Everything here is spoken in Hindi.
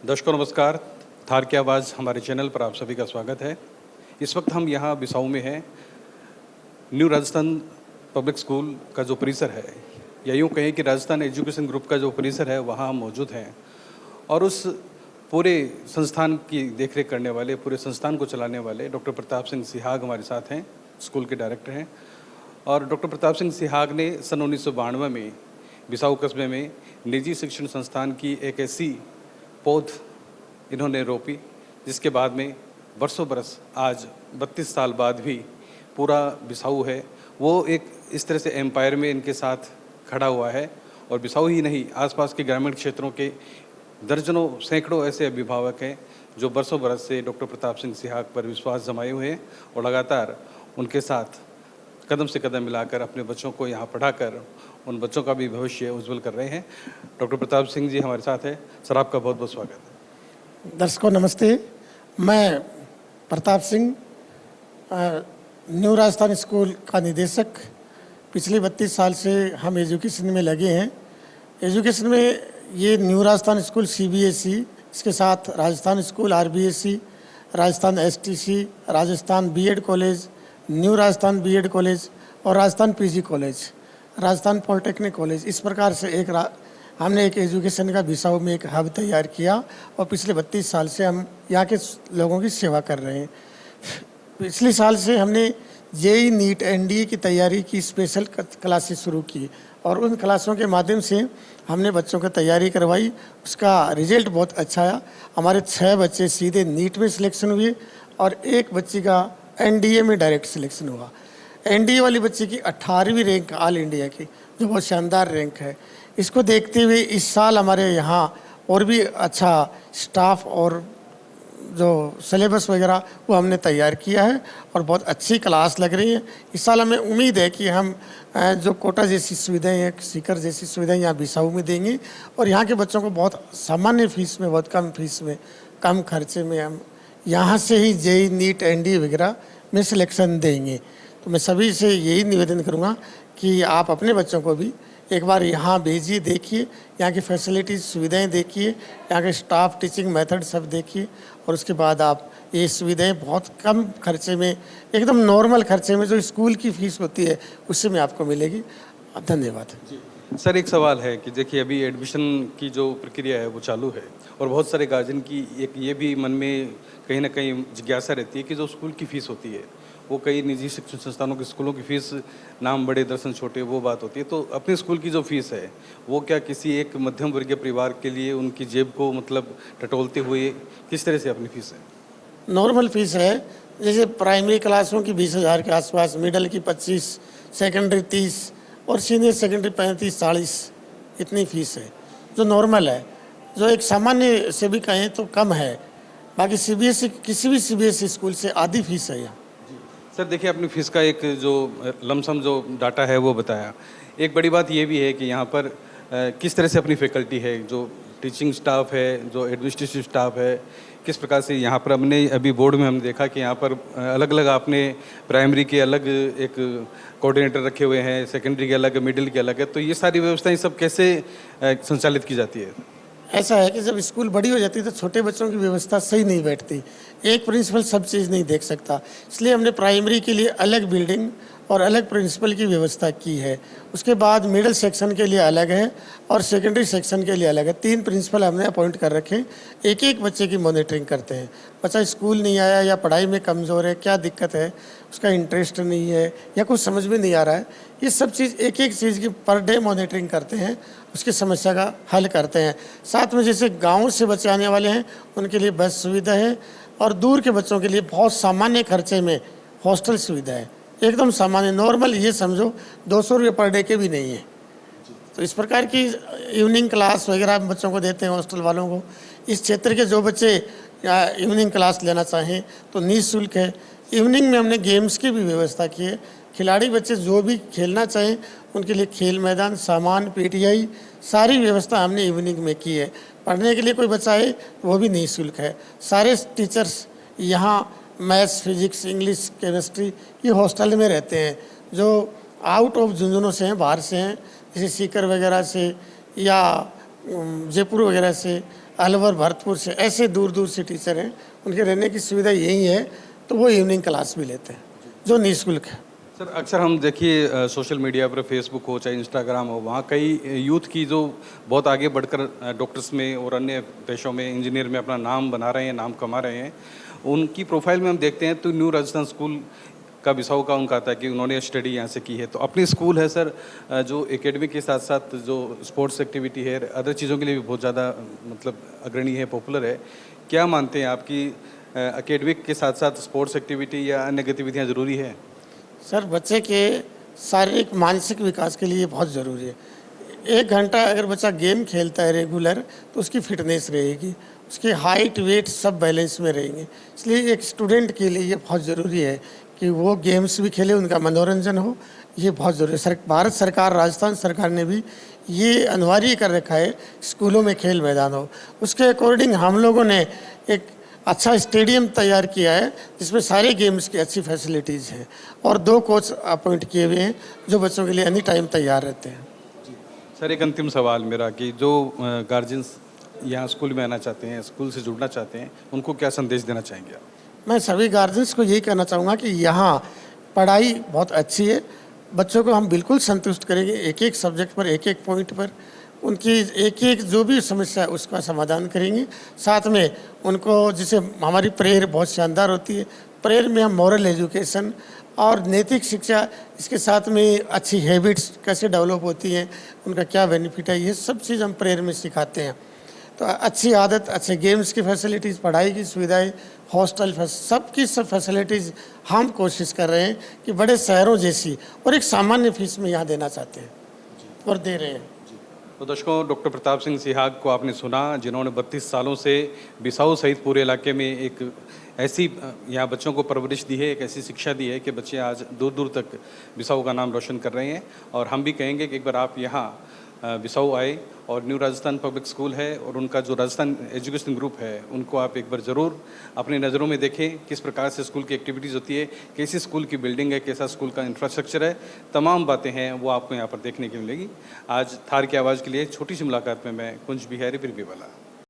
दर्शकों नमस्कार। थार की आवाज़ हमारे चैनल पर आप सभी का स्वागत है। इस वक्त हम यहाँ बिसाऊ में हैं। न्यू राजस्थान पब्लिक स्कूल का जो परिसर है, या यूँ कहें कि राजस्थान एजुकेशन ग्रुप का जो परिसर है, वहाँ हम मौजूद हैं। और उस पूरे संस्थान की देखरेख करने वाले, पूरे संस्थान को चलाने वाले डॉक्टर प्रताप सिंह सिहाग हमारे साथ हैं, स्कूल के डायरेक्टर हैं। और डॉक्टर प्रताप सिंह सिहाग ने सन 1992 में बिसाऊ कस्बे में निजी शिक्षण संस्थान की एक ऐसी पौध इन्होंने रोपी, जिसके बाद में बरसों बरस आज 32 साल बाद भी पूरा बिसाऊ है वो एक इस तरह से एम्पायर में इनके साथ खड़ा हुआ है। और बिसाऊ ही नहीं, आसपास के ग्रामीण क्षेत्रों के दर्जनों सैकड़ों ऐसे अभिभावक हैं जो बरसों बरस से डॉक्टर प्रताप सिंह सिहाग पर विश्वास जमाए हुए हैं और लगातार उनके साथ कदम से कदम मिलाकर अपने बच्चों को यहाँ पढ़ाकर उन बच्चों का भी भविष्य उज्जवल कर रहे हैं। डॉक्टर प्रताप सिंह जी हमारे साथ है। सर, आपका बहुत बहुत स्वागत है। दर्शकों नमस्ते। मैं प्रताप सिंह, न्यू राजस्थान स्कूल का निदेशक। पिछले 32 साल से हम एजुकेशन में लगे हैं। एजुकेशन में ये न्यू राजस्थान स्कूल CBSE, इसके साथ Rajasthan school RBSE, Rajasthan STC, Rajasthan BEd college, new Rajasthan BEd college और Rajasthan PG college, Rajasthan polytechnic college, इस प्रकार से हमने एक एजुकेशन का बिसाऊ में एक हब तैयार किया और पिछले 32 साल से हम यहाँ के लोगों की सेवा कर रहे हैं। पिछले साल से हमने JEE NEET NDA की तैयारी की स्पेशल क्लासेस शुरू की और उन क्लासों के माध्यम से हमने बच्चों को तैयारी करवाई। उसका रिजल्ट बहुत अच्छा आया। हमारे 6 बच्चे सीधे नीट में सिलेक्शन हुए और एक बच्ची का NDA में डायरेक्ट सिलेक्शन हुआ। NDA वाली बच्ची की 18वीं रैंक ऑल इंडिया की, जो बहुत शानदार रैंक है। इसको देखते हुए इस साल हमारे यहाँ और भी अच्छा स्टाफ और जो सिलेबस वगैरह वो हमने तैयार किया है और बहुत अच्छी क्लास लग रही है। इस साल हमें उम्मीद है कि हम जो कोटा जैसी सुविधाएं हैं, सीकर जैसी सुविधाएं यहाँ बिसाऊ में देंगे और यहाँ के बच्चों को बहुत सामान्य फीस में, बहुत कम फीस में, कम खर्चे में हम यहाँ से ही JEE NEET NDA वगैरह में सिलेक्शन देंगे। तो मैं सभी से यही निवेदन करूँगा कि आप अपने बच्चों को भी एक बार यहाँ भेजिए, देखिए यहाँ की फैसिलिटीज़, सुविधाएं देखिए, यहाँ के स्टाफ, टीचिंग मेथड सब देखिए और उसके बाद आप ये सुविधाएं बहुत कम खर्चे में, एकदम नॉर्मल खर्चे में जो स्कूल की फीस होती है उससे में आपको मिलेगी। धन्यवाद जी। सर, एक सवाल है कि देखिए अभी एडमिशन की जो प्रक्रिया है वो चालू है और बहुत सारे गार्जियन की एक ये भी मन में कहीं ना कहीं जिज्ञासा रहती है कि जो स्कूल की फ़ीस होती है वो कई निजी शिक्षण संस्थानों के स्कूलों की फ़ीस नाम बड़े दर्शन छोटे, वो बात होती है। तो अपने स्कूल की जो फ़ीस है वो क्या किसी एक मध्यम वर्गीय परिवार के लिए उनकी जेब को मतलब टटोलते हुए किस तरह से अपनी फ़ीस है? नॉर्मल फीस है, जैसे प्राइमरी क्लासों की 20,000 के आसपास, मिडल की 25, सेकेंडरी 30 और सीनियर सेकेंडरी 35-40, इतनी फीस है जो नॉर्मल है। जो एक सामान्य से भी कहें तो कम है। बाकी CBSE, किसी भी CBSE स्कूल से आधी फीस है यहाँ। सर देखिए, अपनी फ़ीस का एक जो लमसम जो डाटा है वो बताया। एक बड़ी बात ये भी है कि यहाँ पर किस तरह से अपनी फैकल्टी है, जो टीचिंग स्टाफ है, जो एडमिनिस्ट्रेटिव स्टाफ है, किस प्रकार से यहाँ पर हमने अभी बोर्ड में हमने देखा कि यहाँ पर अलग अलग आपने प्राइमरी के अलग एक कोऑर्डिनेटर रखे हुए हैं, सेकेंडरी के अलग, मिडिल के अलग है। तो ये सारी व्यवस्थाएं सब कैसे संचालित की जाती है? ऐसा है कि जब स्कूल बड़ी हो जाती है तो छोटे बच्चों की व्यवस्था सही नहीं बैठती। एक प्रिंसिपल सब चीज़ नहीं देख सकता, इसलिए हमने प्राइमरी के लिए अलग बिल्डिंग और अलग प्रिंसिपल की व्यवस्था की है। उसके बाद मिडिल सेक्शन के लिए अलग है और सेकेंडरी सेक्शन के लिए अलग है। 3 प्रिंसिपल हमने अपॉइंट कर रखे, एक एक बच्चे की मॉनिटरिंग करते हैं। बच्चा स्कूल नहीं आया या पढ़ाई में कमज़ोर है, क्या दिक्कत है, उसका इंटरेस्ट नहीं है या कुछ समझ में नहीं आ रहा है, ये सब चीज़ एक एक चीज़ की पर डे मॉनिटरिंग करते हैं, उसकी समस्या का हल करते हैं। साथ में जैसे गाँव से बच्चे आने वाले हैं उनके लिए बस सुविधा है और दूर के बच्चों के लिए बहुत सामान्य खर्चे में हॉस्टल सुविधा है, एकदम सामान्य नॉर्मल, ये समझो 200 रुपये पर डे के भी नहीं है। तो इस प्रकार की इवनिंग क्लास वगैरह बच्चों को देते हैं हॉस्टल वालों को। इस क्षेत्र के जो बच्चे इवनिंग क्लास लेना चाहें तो निःशुल्क है। इवनिंग में हमने गेम्स की भी व्यवस्था की है। खिलाड़ी बच्चे जो भी खेलना चाहें उनके लिए खेल मैदान, सामान, PTI, सारी व्यवस्था हमने इवनिंग में की है। पढ़ने के लिए कोई बच्चा है वो भी निःशुल्क है। सारे टीचर्स यहाँ मैथ्स, फिजिक्स, इंग्लिश, केमिस्ट्री ये हॉस्टल में रहते हैं। जो आउट ऑफ झुंझुनू से हैं, बाहर से हैं, जैसे सीकर वगैरह से या जयपुर वगैरह से, अलवर भरतपुर से, ऐसे दूर दूर से टीचर हैं, उनके रहने की सुविधा यही है, तो वो इवनिंग क्लास भी लेते हैं जो निःशुल्क है। सर अक्सर हम देखिए सोशल मीडिया पर फेसबुक हो चाहे इंस्टाग्राम हो, वहाँ कई यूथ की जो बहुत आगे बढ़कर डॉक्टर्स में और अन्य पेशों में, इंजीनियर में अपना नाम बना रहे हैं, नाम कमा रहे हैं, उनकी प्रोफाइल में हम देखते हैं तो न्यू राजस्थान स्कूल का बिसाऊ का उनका आता है कि उन्होंने स्टडी यहाँ से की है। तो अपनी स्कूल है सर जो एकेडमिक के साथ साथ जो स्पोर्ट्स एक्टिविटी है, अदर चीज़ों के लिए भी बहुत ज़्यादा मतलब अग्रणी है, पॉपुलर है। क्या मानते हैं आपकी एकेडमिक के साथ साथ स्पोर्ट्स एक्टिविटी या अन्य गतिविधियाँ ज़रूरी है? सर बच्चे के शारीरिक मानसिक विकास के लिए बहुत ज़रूरी है। 1 घंटा अगर बच्चा गेम खेलता है रेगुलर, तो उसकी फिटनेस रहेगी, उसकी हाइट वेट सब बैलेंस में रहेंगे। इसलिए एक स्टूडेंट के लिए ये बहुत ज़रूरी है कि वो गेम्स भी खेले, उनका मनोरंजन हो, ये बहुत ज़रूरी है। भारत सरकार, राजस्थान सरकार ने भी ये अनिवार्य कर रखा है, स्कूलों में खेल मैदान हो। उसके अकॉर्डिंग हम लोगों ने एक अच्छा स्टेडियम तैयार किया है जिसमें सारे गेम्स की अच्छी फैसिलिटीज़ हैं, और 2 कोच अपॉइंट किए हुए हैं जो बच्चों के लिए एनी टाइम तैयार रहते हैं। सर एक अंतिम सवाल मेरा कि जो गार्जियंस यहाँ स्कूल में आना चाहते हैं, स्कूल से जुड़ना चाहते हैं, उनको क्या संदेश देना चाहेंगे आप? मैं सभी गार्जियंस को यही कहना चाहूँगा कि यहाँ पढ़ाई बहुत अच्छी है, बच्चों को हम बिल्कुल संतुष्ट करेंगे, एक एक सब्जेक्ट पर, एक एक पॉइंट पर उनकी एक एक जो भी समस्या है उसका समाधान करेंगे। साथ में उनको, जैसे हमारी प्रेयर बहुत शानदार होती है, प्रेयर में हम मॉरल एजुकेशन और नैतिक शिक्षा, इसके साथ में अच्छी हैबिट्स कैसे डेवलप होती हैं, उनका क्या बेनिफिट है, ये सब चीज़ हम प्रेयर में सिखाते हैं। तो अच्छी आदत, अच्छे गेम्स की फैसिलिटीज़, पढ़ाई की सुविधाएं, हॉस्टल सबकी सब फैसिलिटीज़ हम कोशिश कर रहे हैं कि बड़े शहरों जैसी और एक सामान्य फीस में यहाँ देना चाहते हैं और दे रहे हैं। तो दर्शकों, डॉक्टर प्रताप सिंह सिहाग को आपने सुना, जिन्होंने 32 सालों से बिसाऊ सहित पूरे इलाके में एक ऐसी यहाँ बच्चों को परवरिश दी है, एक ऐसी शिक्षा दी है कि बच्चे आज दूर दूर तक बिसाऊ का नाम रोशन कर रहे हैं। और हम भी कहेंगे कि एक बार आप यहाँ बिसाऊ आए, और न्यू राजस्थान पब्लिक स्कूल है और उनका जो राजस्थान एजुकेशन ग्रुप है, उनको आप एक बार ज़रूर अपनी नज़रों में देखें, किस प्रकार से स्कूल की एक्टिविटीज़ होती है, कैसी स्कूल की बिल्डिंग है, कैसा स्कूल का इंफ्रास्ट्रक्चर है, तमाम बातें हैं वो आपको यहाँ पर देखने की मिलेगी। आज थार की आवाज़ के लिए छोटी सी मुलाकात में मैं कुंज बिहारी बिरबीवाला।